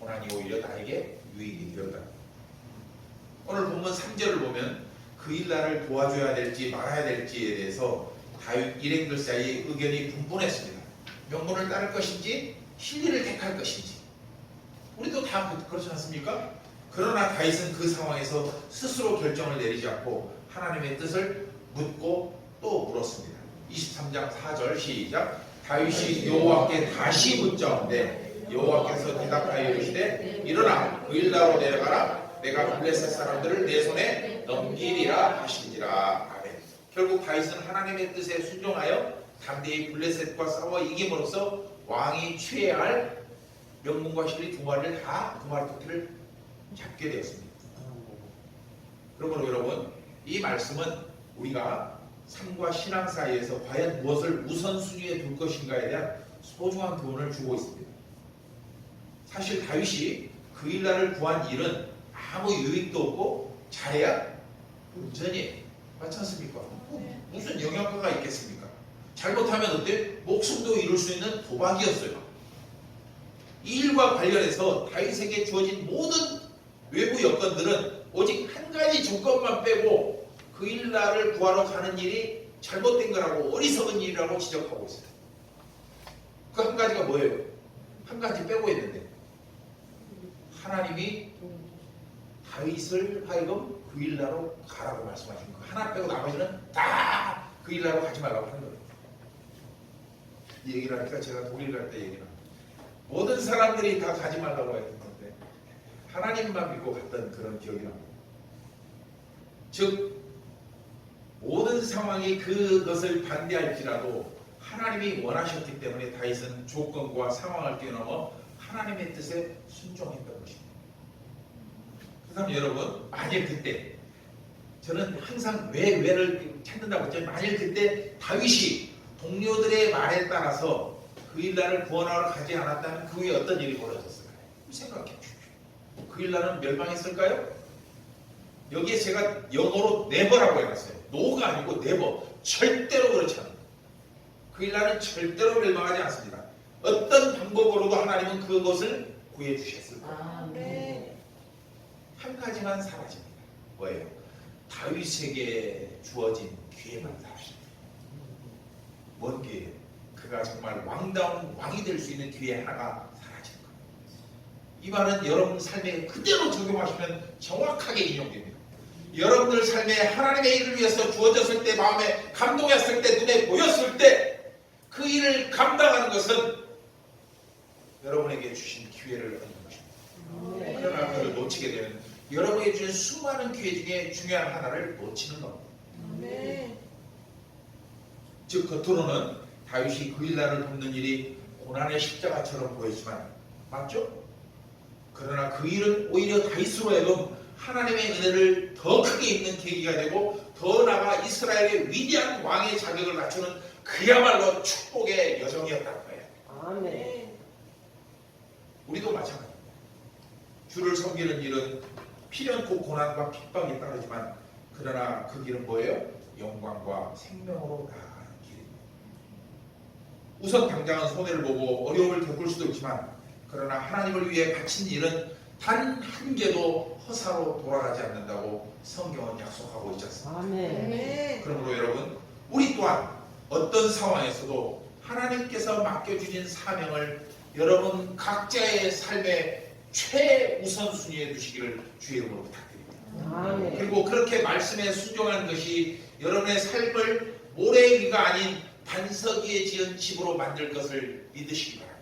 Speaker 1: 고난이 오히려 나에게 유익이 되었다. 오늘 본문 3절을 보면 그 일날을 도와줘야 될지 말아야 될지에 대해서 다윗 일행들 사이에 의견이 분분했습니다. 명분을 따를 것인지 신리를 택할 것인지. 우리도 다 그렇지 않습니까? 그러나 다윗은 그 상황에서 스스로 결정을 내리지 않고 하나님의 뜻을 묻고 또 물었습니다. 23장 4절 시작. 다윗이 여호와께 다시 묻자온데 여호와께서 대답하여 이르시되 일어나 그 일나로 내려가라. 내가 블레셋 사람들을 내 손에 넘기리라 하시니라. 아멘. 결국 다윗은 하나님의 뜻에 순종하여 담대히 블레셋과 싸워 이김으로써 왕이 취해야 할 명분과 실리 두 마리를 두 마리 토끼를 잡게 되었습니다. 그러므로 여러분, 이 말씀은 우리가 삶과 신앙 사이에서 과연 무엇을 우선순위에 둘 것인가에 대한 소중한 교훈을 주고 있습니다. 사실 다윗이 그일라를 구한 일은 아무 유익도 없고 잘해야 운전이에요. 맞지 않습니까? 무슨 영향가가 있겠습니까? 잘못하면 어때? 목숨도 잃을 수 있는 도박이었어요. 이 일과 관련해서 다윗에게 주어진 모든 외부 여건들은 오직 한 가지 조건만 빼고 그일라를 구하러 가는 일이 잘못된 거라고 어리석은 일이라고 지적하고 있어요. 그 한 가지가 뭐예요? 한 가지 빼고 있는데 하나님이 다윗을 하여금 그일라로 가라고 말씀하신 거 하나 빼고 나머지는 다 그일라로 가지 말라고 하는 거예요. 이 얘기를 하니까 제가 독일 갈 때 얘기를 합니다. 모든 사람들이 다 가지 말라고 했는데 하나님만 믿고 갔던 그런 기억이 납니다. 즉 모든 상황이 그것을 반대할지라도 하나님이 원하셨기 때문에 다윗은 조건과 상황을 뛰어넘어 하나님의 뜻에 순종했던 것입니다. 그다음 여러분, 만일 그때 저는 항상 왜를 찾는다고 했죠. 만일 그때 다윗이 동료들의 말에 따라서 그일라를 구원하러 가지 않았다면 그 후에 어떤 일이 벌어졌을까요? 생각해 주십시오. 그일라는 멸망했을까요? 여기에 제가 영어로 never라고 해놨어요. no가 아니고 never. 절대로 그렇지 않아요. 그일라는 절대로 멸망하지 않습니다. 어떤 방법으로도 하나님은 그것을 구해주셨을 거예요.
Speaker 2: 네.
Speaker 1: 한 가지만 사라집니다. 뭐예요? 다윗에게 주어진 기회만 사라집니다. 뭔 기회예요? 그가 정말 왕다운 왕이 될 수 있는 기회 하나가 사라진 거예요. 이 말은 여러분 삶에 그대로 적용하시면 정확하게 인용됩니다. 여러분들 삶에 하나님의 일을 위해서 주어졌을 때, 마음에 감동했을 때, 눈에 보였을 때 그 일을 감당하는 것은 여러분에게 주신 기회를 얻는 것입니다. 그러나 그걸 놓치게 되면 여러분에게 주신 수많은 기회 중에 중요한 하나를 놓치는 겁니다. 즉 겉으로는 다윗이 그일라를 돕는 일이 고난의 십자가처럼 보이지만 맞죠? 그러나 그 일은 오히려 다윗으로 하여금 하나님의 은혜를 더 크게 입는 계기가 되고 더 나아가 이스라엘의 위대한 왕의 자격을 갖추는 그야말로 축복의 여정이었다는 거예요.
Speaker 2: 아멘.
Speaker 1: 우리도 마찬가지입니다. 주를 섬기는 일은 필연코 고난과 핍박이 따르지만 그러나 그 길은 뭐예요? 영광과 생명으로 나아가는 길입니다. 우선 당장은 손해를 보고 어려움을 겪을 수도 있지만 그러나 하나님을 위해 바친 일은 단 한 개도 허사로 돌아가지 않는다고 성경은 약속하고 있지 않습니까?
Speaker 2: 아멘.
Speaker 1: 그러므로 여러분, 우리 또한 어떤 상황에서도 하나님께서 맡겨주신 사명을 여러분 각자의 삶의 최우선순위에 두시기를 주의 이름으로 부탁드립니다.
Speaker 2: 아멘.
Speaker 1: 그리고 그렇게 말씀에 순종하는 것이 여러분의 삶을 모래 위가 아닌 반석 위에 지은 집으로 만들 것을 믿으시기 바랍니다.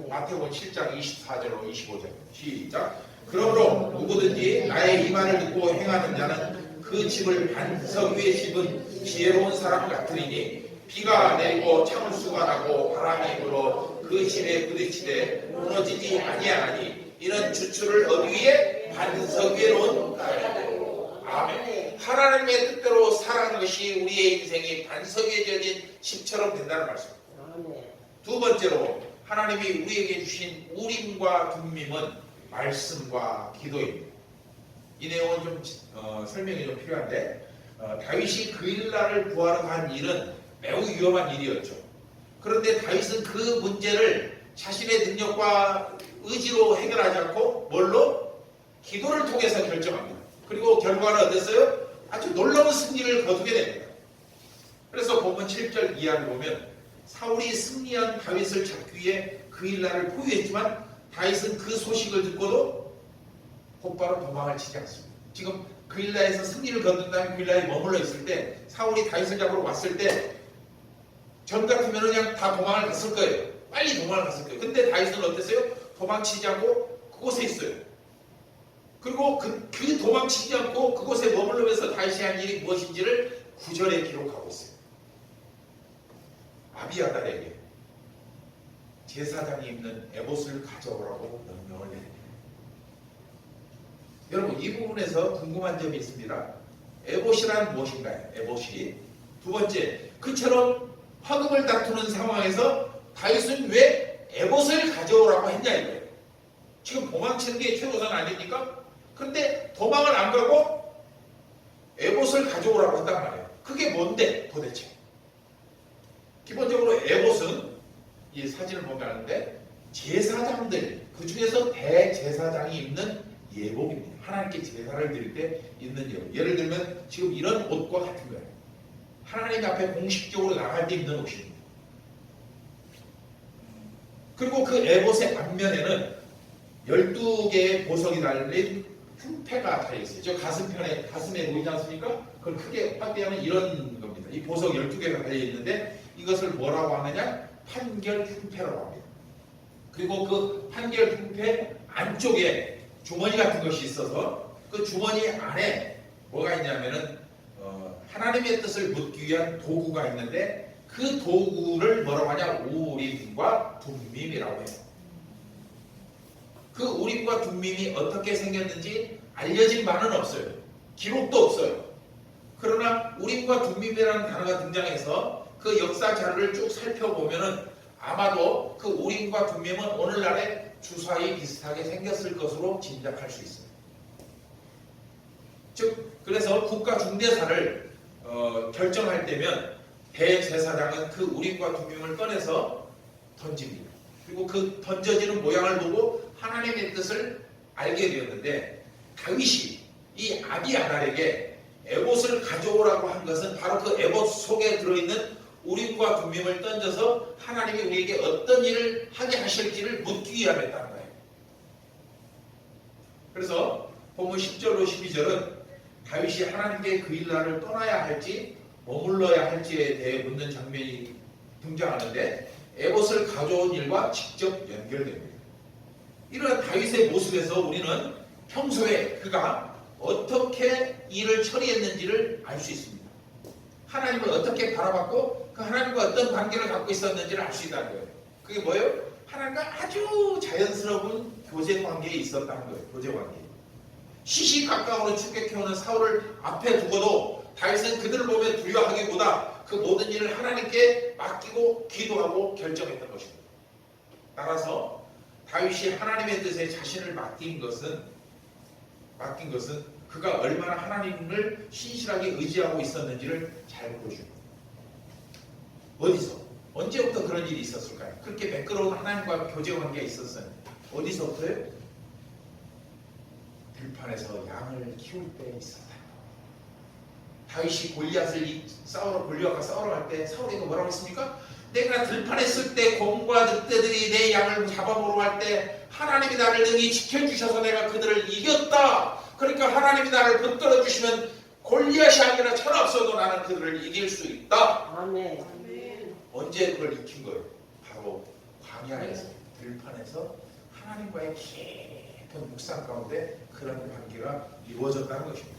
Speaker 1: 마태복음 7장 24절로 25절 시작. 그러므로 누구든지 나의 이 말을 듣고 행하는 자는 그 집을 반석 위에 집은 지혜로운 사람 같으리니 비가 내리고 창수가 나고 바람이 불어 그 집에 부딪히되 무너지지 아니하나니 이는 주추를 어디 위에 반석 위에 놓은 나라니라. 아멘. 하나님의 뜻대로 살아가는 것이 우리의 인생이 반석 위에 지어진 집처럼 된다는 말씀입니다.
Speaker 2: 아멘.
Speaker 1: 두 번째로 하나님이 우리에게 주신 우림과 둠밈은 말씀과 기도입니다. 이 내용은 좀 설명이 좀 필요한데 다윗이 그일라를 구하러 간 일은 매우 위험한 일이었죠. 그런데 다윗은 그 문제를 자신의 능력과 의지로 해결하지 않고 뭘로? 기도를 통해서 결정합니다. 그리고 결과는 어땠어요? 아주 놀라운 승리를 거두게 됩니다. 그래서 본문 7절 이하를 보면 사울이 승리한 다윗을 잡기 위해 그일라를 포위했지만 다윗은 그 소식을 듣고도 곧바로 도망을 치지 않습니다. 지금 그일라에서 승리를 거둔 다음에 그일라에 머물러 있을 때 사울이 다윗을 잡으러 왔을 때 전 같으면 그냥 다 도망을 갔을 거예요. 빨리 도망을 갔을 거예요. 근데 다윗은 어땠어요? 도망치지 않고 그곳에 있어요. 그리고 그 도망치지 않고 그곳에 머물러면서 다윗이 한 일이 무엇인지를 9절에 기록하고 있어요. 아비아달에게 제사장이 입는 에봇을 가져오라고 명령을 내립니다. 여러분, 이 부분에서 궁금한 점이 있습니다. 에봇이란 무엇인가요? 에봇이 두 번째, 그처럼 화금을 다투는 상황에서 다윗은 왜 에봇을 가져오라고 했냐 이거예요. 지금 도망치는 게 최우선 아닙니까? 그런데 도망을 안 가고 에봇을 가져오라고 했단 말이에요. 그게 뭔데 도대체? 기본적으로 에봇은 이 사진을 보면 아는데 제사장들, 그 중에서 대제사장이 입는 예복입니다. 하나님께 제사를 드릴 때 입는 예복. 예를 들면 지금 이런 옷과 같은 거예요. 하나님 앞에 공식적으로 나갈 때 입는 옷입니다. 그리고 그 에봇의 앞면에는 12개의 보석이 달린 흉패가 달려있어요. 저 가슴에 보이지 않습니까? 그걸 크게 확대하면 이런 겁니다. 이 보석 12개가 달려있는데 이것을 뭐라고 하느냐? 판결 흉패라고 합니다. 그리고 그 판결 흉패 안쪽에 주머니 같은 것이 있어서 그 주머니 안에 뭐가 있냐면은 하나님의 뜻을 묻기 위한 도구가 있는데 그 도구를 뭐라고 하냐? 우림과 둠밈이라고 해요. 그 우림과 둠밈이 어떻게 생겼는지 알려진 바는 없어요. 기록도 없어요. 그러나 우림과 둠밈이라는 단어가 등장해서 그 역사 자료를 쭉 살펴보면은 아마도 그 우림과 둠밈은 오늘날의 주사위 비슷하게 생겼을 것으로 짐작할 수 있습니다. 즉 그래서 국가 중대사를 결정할 때면 대제사장은 그 우림과 둠밈을 꺼내서 던집니다. 그리고 그 던져지는 모양을 보고 하나님의 뜻을 알게 되었는데 다윗이 이 아비아달에게 에봇을 가져오라고 한 것은 바로 그 에봇 속에 들어있는 우림과 둠밈을 던져서 하나님이 우리에게 어떤 일을 하게 하실지를 묻기 위함이었다는 거예요. 그래서 본문 10절로 12절은 다윗이 하나님께 그 일날을 떠나야 할지 머물러야 할지에 대해 묻는 장면이 등장하는데 에봇을 가져온 일과 직접 연결됩니다. 이런 다윗의 모습에서 우리는 평소에 그가 어떻게 일을 처리했는지를 알 수 있습니다. 하나님을 어떻게 바라봤고 그 하나님과 어떤 관계를 갖고 있었는지를 알 수 있다는 거예요. 그게 뭐예요? 하나님과 아주 자연스러운 교제 관계에 있었다는 거예요. 교제 관계. 시시각각으로 추격해오는 사울을 앞에 두고도 다윗은 그들을 보며 두려워하기보다 그 모든 일을 하나님께 맡기고 기도하고 결정했던 것입니다. 따라서 다윗이 하나님의 뜻에 자신을 맡긴 것은 그가 얼마나 하나님을 신실하게 의지하고 있었는지를 잘 보여줍니다. 어디서? 언제부터 그런 일이 있었을까요? 그렇게 매끄러운 하나님과 교제 관계가 있었어요. 어디서부터요? 들판에서 양을 키울 때 있었다. 다윗이 골리앗과 싸우러 갈 때 사울에게 뭐라고 했습니까? 내가 들판에 있을 때 곰과 늑대들이 내 양을 잡아먹으러 갈 때 하나님이 나를 능히 지켜주셔서 내가 그들을 이겼다. 그러니까 하나님이 나를 붙들어 주시면 골리앗이 아니라 천하 없어도 나는 그들을 이길 수 있다.
Speaker 2: 아멘.
Speaker 1: 언제 그걸 익힌 거예요? 바로 광야에서 들판에서 하나님과의 깊은 묵상 가운데 그런 관계가 이루어졌다는 것입니다.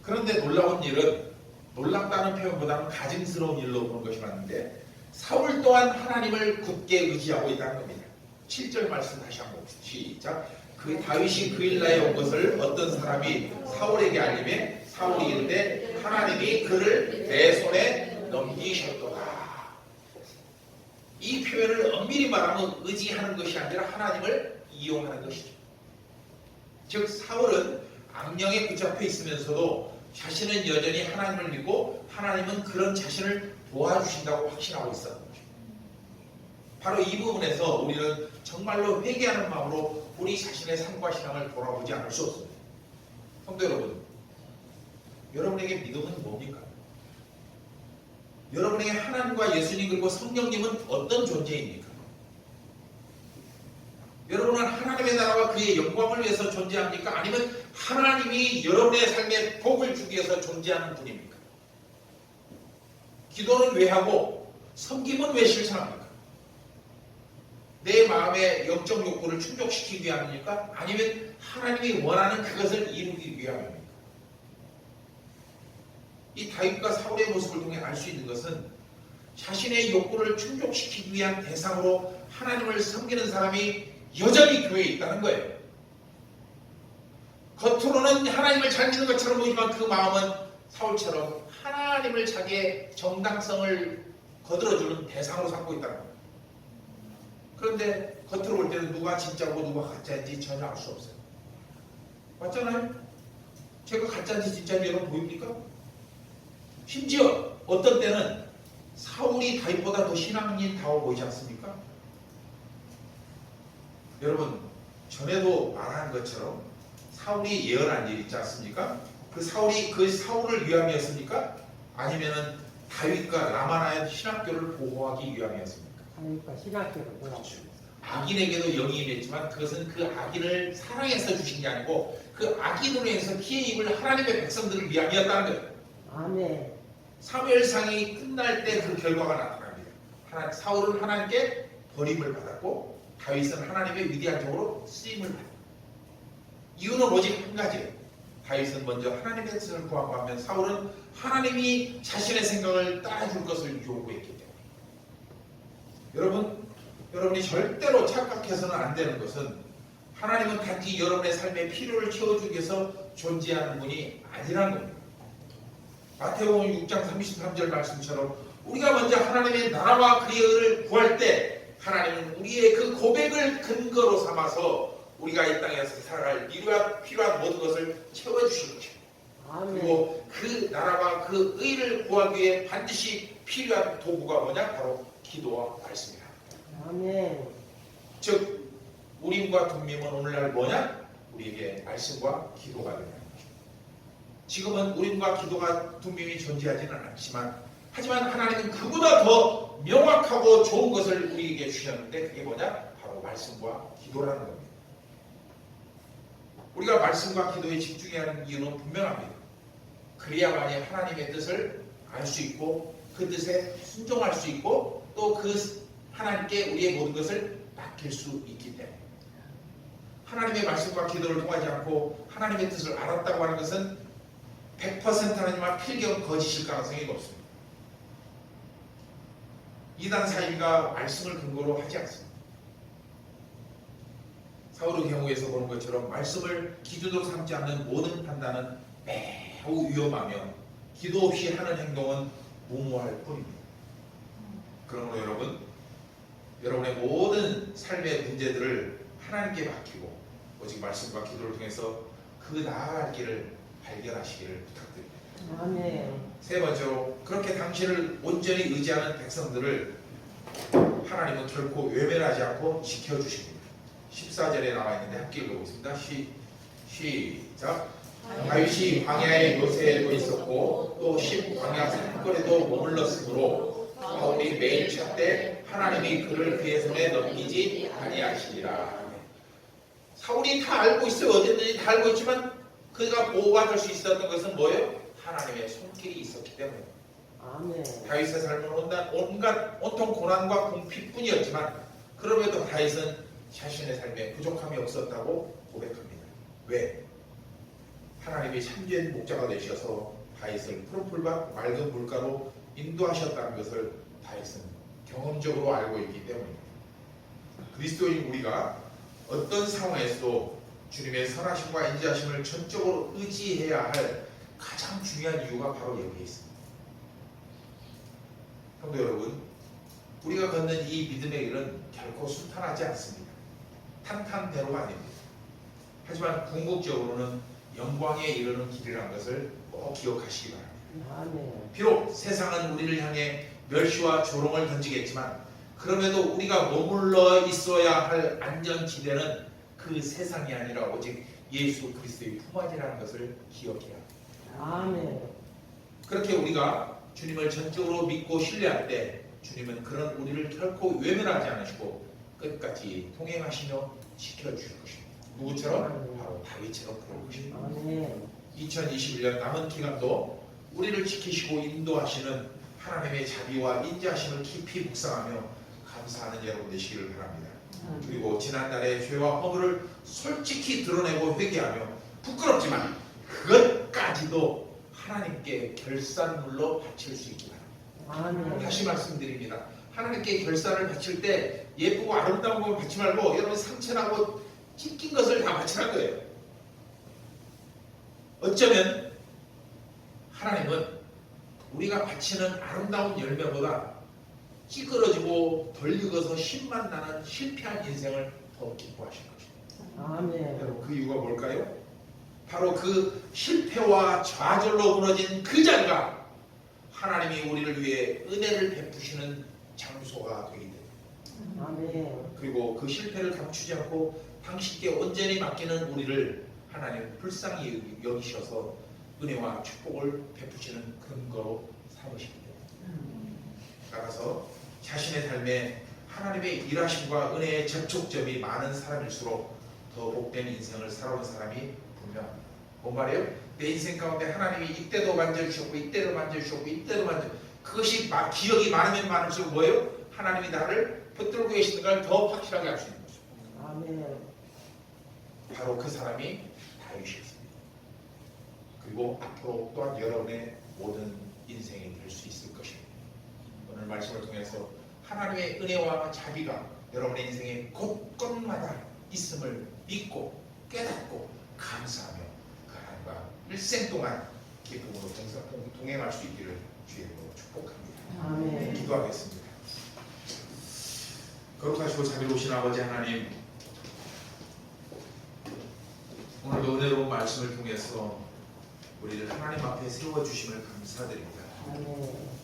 Speaker 1: 그런데 놀라운 일은 놀랍다는 표현보다는 가증스러운 일로 보는 것이 맞는데 사울 또한 하나님을 굳게 의지하고 있다는 겁니다. 7절 말씀 다시 한번 봅시다. 시작. 그 다윗이 그 일나에 온 것을 어떤 사람이 사울에게 알림해 사울이 이르되 하나님이 그를 내 손에 넘기셨도다. 이 표현을 엄밀히 말하면 의지하는 것이 아니라 하나님을 이용하는 것이죠. 즉 사울은 악령에 붙잡혀 있으면서도 자신은 여전히 하나님을 믿고 하나님은 그런 자신을 도와주신다고 확신하고 있었던 거죠. 바로 이 부분에서 우리는 정말로 회개하는 마음으로 우리 자신의 삶과 신앙을 돌아보지 않을 수 없습니다. 성도 여러분, 여러분에게 믿음은 뭡니까? 여러분에게 하나님과 예수님 그리고 성령님은 어떤 존재입니까? 여러분은 하나님의 나라와 그의 영광을 위해서 존재합니까? 아니면 하나님이 여러분의 삶에 복을 주기 위해서 존재하는 분입니까? 기도는 왜 하고 섬김은 왜 실천합니까? 내 마음의 영적 욕구를 충족시키기 위함입니까? 아니면 하나님이 원하는 그것을 이루기 위함입니까? 이 다윗과 사울의 모습을 통해 알 수 있는 것은 자신의 욕구를 충족시키기 위한 대상으로 하나님을 섬기는 사람이 여전히 교회에 있다는 거예요. 겉으로는 하나님을 잘 믿는 것처럼 보이지만 그 마음은 사울처럼 하나님을 자기의 정당성을 거들어주는 대상으로 삼고 있다는 거예요. 그런데 겉으로 볼 때는 누가 진짜고 누가 가짜인지 전혀 알 수 없어요. 맞잖아요? 제가 가짜인지 진짜인지 여러분 보입니까? 심지어 어떤 때는 사울이 다윗보다 더 신앙인다워 보이지 않습니까? 여러분 전에도 말한 것처럼 사울이 예언한 일 있지 않습니까? 그 사울을 위함이었습니까? 아니면은 다윗과 라마나의 신학교를 보호하기 위함이었습니까?
Speaker 2: 다윗과 신학교를 보호하고
Speaker 1: 악인에게도 영이 임했지만 그것은 그 악인을 사랑해서 주신 게 아니고 그 악인으로 해서 피해 입을 하나님의 백성들을 위함이었다는 거예요.
Speaker 2: 아멘.
Speaker 1: 사무엘상이 끝날 때 그 결과가 나타납니다. 사울은 하나님께 버림을 받았고 다윗은 하나님의 위대한 종으로 쓰임을 받았다. 이유는 오직 한 가지예요. 다윗은 먼저 하나님의 뜻을 구하면 사울은 하나님이 자신의 생각을 따라줄 것을 요구했기 때문에 여러분이 절대로 착각해서는 안 되는 것은 하나님은 단지 여러분의 삶의 필요를 채워주기 위해서 존재하는 분이 아니라는 겁니다. 마태복음 6장 33절 말씀처럼 우리가 먼저 하나님의 나라와 그의 의를 구할 때 하나님은 우리의 그 고백을 근거로 삼아서 우리가 이 땅에서 살아갈 필요한 모든 것을 채워주실 것입니다.
Speaker 2: 아멘.
Speaker 1: 그리고 그 나라와 그 의를 구하기 위해 반드시 필요한 도구가 뭐냐? 바로 기도와 말씀이다.
Speaker 2: 아멘.
Speaker 1: 즉 우림과 둠밈은 오늘날 뭐냐? 우리에게 말씀과 기도가 되는 것입니다. 지금은 우림과 기도가 둠밈이 존재하지는 않지만 하지만 하나님은 그보다 더 명확하고 좋은 것을 우리에게 주셨는데 그게 뭐냐? 바로 말씀과 기도라는 겁니다. 우리가 말씀과 기도에 집중해야 하는 이유는 분명합니다. 그래야만이 하나님의 뜻을 알 수 있고 그 뜻에 순종할 수 있고 또 그 하나님께 우리의 모든 것을 맡길 수 있기 때문에 하나님의 말씀과 기도를 통하지 않고 하나님의 뜻을 알았다고 하는 것은 100% 하나님과 필경 거짓일 가능성이 높습니다. 이단 사이비가 말씀을 근거로 하지 않습니다. 사울의 경우에서 보는 것처럼 말씀을 기준으로 삼지 않는 모든 판단은 매우 위험하며 기도 없이 하는 행동은 무모할 뿐입니다. 그러므로 여러분의 모든 삶의 문제들을 하나님께 맡기고 오직 말씀과 기도를 통해서 그 나아갈 길을 발견하시기를 부탁드립니다.
Speaker 2: 아멘.
Speaker 1: 세 번째로 그렇게 당신을 온전히 의지하는 백성들을 하나님은 결코 외면하지 않고 지켜주십니다. 14절에 나와 있는데 함께 읽어보겠습니다. 시작. 다윗이 광야의 요새에도 있었고 또 광야 산골에도 머물렀으므로 사울이 매일 찾되 하나님이 그를 그의 손에 넘기지 아니하시리라. 사울이 다 알고 있어요. 어쨌든지 다 알고 있지만 그가 보호받을 수 있었던 것은 뭐예요? 하나님의 손길이 있었기 때문에.
Speaker 2: 아멘.
Speaker 1: 다윗의 삶은 온통 고난과 궁핍뿐이었지만 그럼에도 다윗은 자신의 삶에 부족함이 없었다고 고백합니다. 왜? 하나님이 참된 목자가 되셔서 다윗을 푸른 풀과 맑은 물가로 인도하셨다는 것을 다윗은 경험적으로 알고 있기 때문입니다. 그리스도인 우리가 어떤 상황에서도 주님의 선하심과 인자하심을 전적으로 의지해야 할 가장 중요한 이유가 바로 여기에 있습니다. 성도 여러분, 우리가 걷는 이 믿음의 길은 결코 순탄하지 않습니다. 탄탄대로가 아닙니다. 하지만 궁극적으로는 영광에 이르는 길이라는 것을 꼭 기억하시기 바랍니다.
Speaker 2: 아멘.
Speaker 1: 비록 세상은 우리를 향해 멸시와 조롱을 던지겠지만 그럼에도 우리가 머물러 있어야 할 안전지대는 그 세상이 아니라 오직 예수 그리스도의 품 안이라는 것을 기억해야 합니다.
Speaker 2: 아멘.
Speaker 1: 그렇게 우리가 주님을 전적으로 믿고 신뢰할 때 주님은 그런 우리를 결코 외면하지 않으시고 끝까지 동행하시며 지켜주실 것입니다. 누구처럼? 바로 다윗처럼 그럴 것입니다.
Speaker 2: 아멘.
Speaker 1: 2021년 남은 기간도 우리를 지키시고 인도하시는 하나님의 자비와 인자하심을 깊이 묵상하며 감사하는 여러분 되시기를 바랍니다. 그리고 지난날의 죄와 허물을 솔직히 드러내고 회개하며 부끄럽지만 그것까지도 하나님께 결산물로 바칠 수 있기 바랍니다.
Speaker 2: 아멘.
Speaker 1: 다시 말씀드립니다. 하나님께 결산을 바칠 때 예쁘고 아름다운 걸 바치지 말고 여러분 상처나고 찢긴 것을 다 바치는 거예요. 어쩌면 하나님은 우리가 바치는 아름다운 열매보다 찌그러지고 덜 익어서 힘만 나는 실패한 인생을 더 기뻐하실 것입니다.
Speaker 2: 아멘.
Speaker 1: 여러분 그 이유가 뭘까요? 바로 그 실패와 좌절로 무너진 그 자리가 하나님이 우리를 위해 은혜를 베푸시는 장소가 되게 됩니다.
Speaker 2: 아멘.
Speaker 1: 그리고 그 실패를 감추지 않고 당신께 온전히 맡기는 우리를 하나님 불쌍히 여기셔서 은혜와 축복을 베푸시는 근거로 삼으십니다. 따라서 자신의 삶에 하나님의 일하심과 은혜의 접촉점이 많은 사람일수록 더 복된 인생을 살아온 사람이 분명합니다. 뭔 말이에요? 내 인생 가운데 하나님이 이때도 만져주셨고 이때도 만져주셨고 이때도 그것이 기억이 많으면 많을수록 뭐예요? 하나님이 나를 붙들고 계시는 걸 더 확실하게 알 수 있는 거죠.
Speaker 2: 아멘.
Speaker 1: 바로 그 사람이 다윗이었습니다. 그리고 앞으로 또한 여러분의 모든 인생이 될 수 있을 것입니다. 오늘 말씀을 통해서 하나님의 은혜와 자비가 여러분의 인생의 곳곳마다 있음을 믿고 깨닫고 감사하며 그 하나님과 일생 동안 기쁨으로 동행할 수 있기를 주의 이름으로 축복합니다.
Speaker 2: 아멘.
Speaker 1: 기도하겠습니다. 거룩하시고 자비로우신 아버지 하나님, 오늘도 은혜로운 말씀을 통해서 우리를 하나님 앞에 세워주심을 감사드립니다.
Speaker 2: 아멘.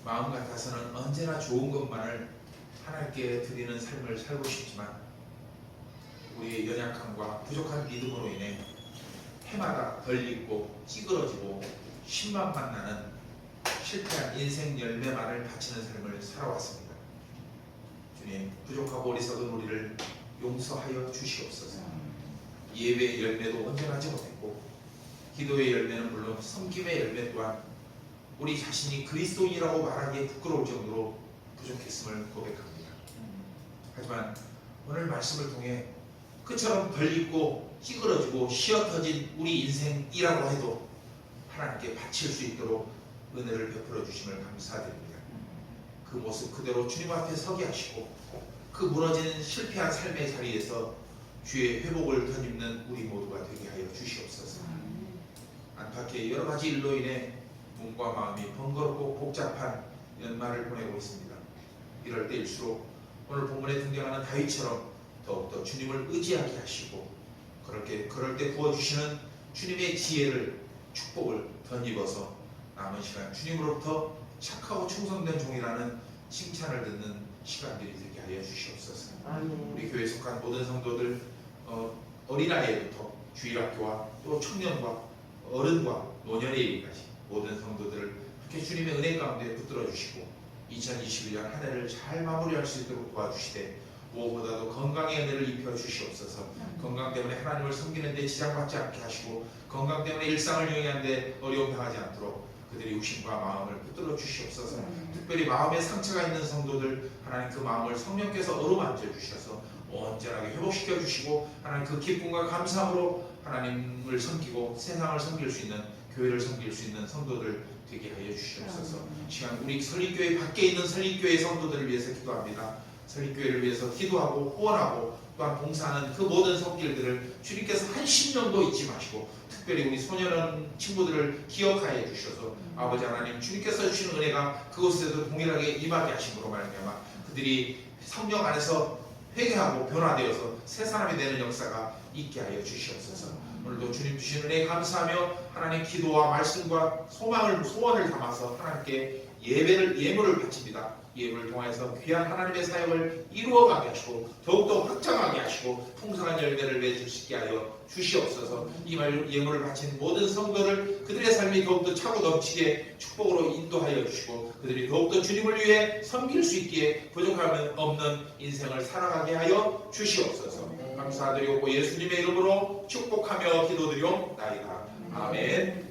Speaker 1: 마음 같아서는 언제나 좋은 것만을 하나님께 드리는 삶을 살고 싶지만 우리의 연약함과 부족한 믿음으로 인해 해마다 덜 익고 찌그러지고 신망만 나는 실패한 인생 열매만을 바치는 삶을 살아왔습니다. 주님, 부족하고 어리석은 우리를 용서하여 주시옵소서. 예배의 열매도 온전하지 못했고 기도의 열매는 물론 섬김의 열매 또한 우리 자신이 그리스도인이라고 말하기에 부끄러울 정도로 부족했음을 고백합니다. 하지만 오늘 말씀을 통해 그처럼 덜 익고 찌그러지고 쉬어터진 우리 인생이라고 해도 하나님께 바칠 수 있도록 은혜를 베풀어 주심을 감사드립니다. 그 모습 그대로 주님 앞에 서게 하시고 그 무너지는 실패한 삶의 자리에서 주의 회복을 덧입는 우리 모두가 되게 하여 주시옵소서. 안팎의 여러 가지 일로 인해 몸과 마음이 번거롭고 복잡한 연말을 보내고 있습니다. 이럴 때일수록 오늘 본문에 등장하는 다윗처럼 더욱더 주님을 의지하게 하시고 그럴 때 부어주시는 주님의 지혜를 축복을 덧입어서 남은 시간 주님으로부터 착하고 충성된 종이라는 칭찬을 듣는 시간들이 되게 하여 주시옵소서.
Speaker 2: 아멘.
Speaker 1: 우리 교회에 속한 모든 성도들 어린아이부터 주일학교와 또 청년과 어른과 노년에 이르기까지 모든 성도들을 이렇게 주님의 은혜 가운데 붙들어 주시고 2021년 한 해를 잘 마무리할 수 있도록 도와주시되 무엇보다도 건강의 은혜를 입혀 주시옵소서. 건강 때문에 하나님을 섬기는 데 지장받지 않게 하시고 건강 때문에 일상을 유행하는 데 어려움 당하지 않도록 그들의 육신과 마음을 붙들어 주시옵소서. 특별히 마음에 상처가 있는 성도들 하나님 그 마음을 성령께서 어루만져 주셔서 온전하게 회복시켜 주시고 하나님 그 기쁨과 감사함으로 하나님을 섬기고 세상을 섬길 수 있는 교회를 섬길 수 있는 성도들 되게 하여 주시옵소서. 시간 우리 설립교회 밖에 있는 설립교회 성도들을 위해서 기도합니다. 설립교회를 위해서 기도하고 후원하고 또한 봉사하는 그 모든 손길들을 주님께서 한 10년도 잊지 마시고 특별히 우리 소년원 친구들을 기억하여 주셔서 아버지 하나님 주님께서 주시는 은혜가 그곳에도 동일하게 임하게 하심으로 말미암아 그들이 성령 안에서 회개하고 변화되어서 새 사람이 되는 역사가 있게 하여 주시옵소서. 오늘도 주님 주신 은혜에 감사하며 하나님 기도와 말씀과 소원을 담아서 하나님께 예물을 바칩니다. 예물을 통해서 귀한 하나님의 사역을 이루어가게 하시고 더욱더 확장하게 하시고 풍성한 열매를 맺을 수 있게 하여 주시옵소서. 이 예물을 바친 모든 성도를 그들의 삶이 더욱더 차고 넘치게 축복으로 인도하여 주시고 그들이 더욱더 주님을 위해 섬길 수 있기에 부족함은 없는 인생을 살아가게 하여 주시옵소서. 감사드리고 예수님의 이름으로 축복하며 기도드리옵나이다. 아멘.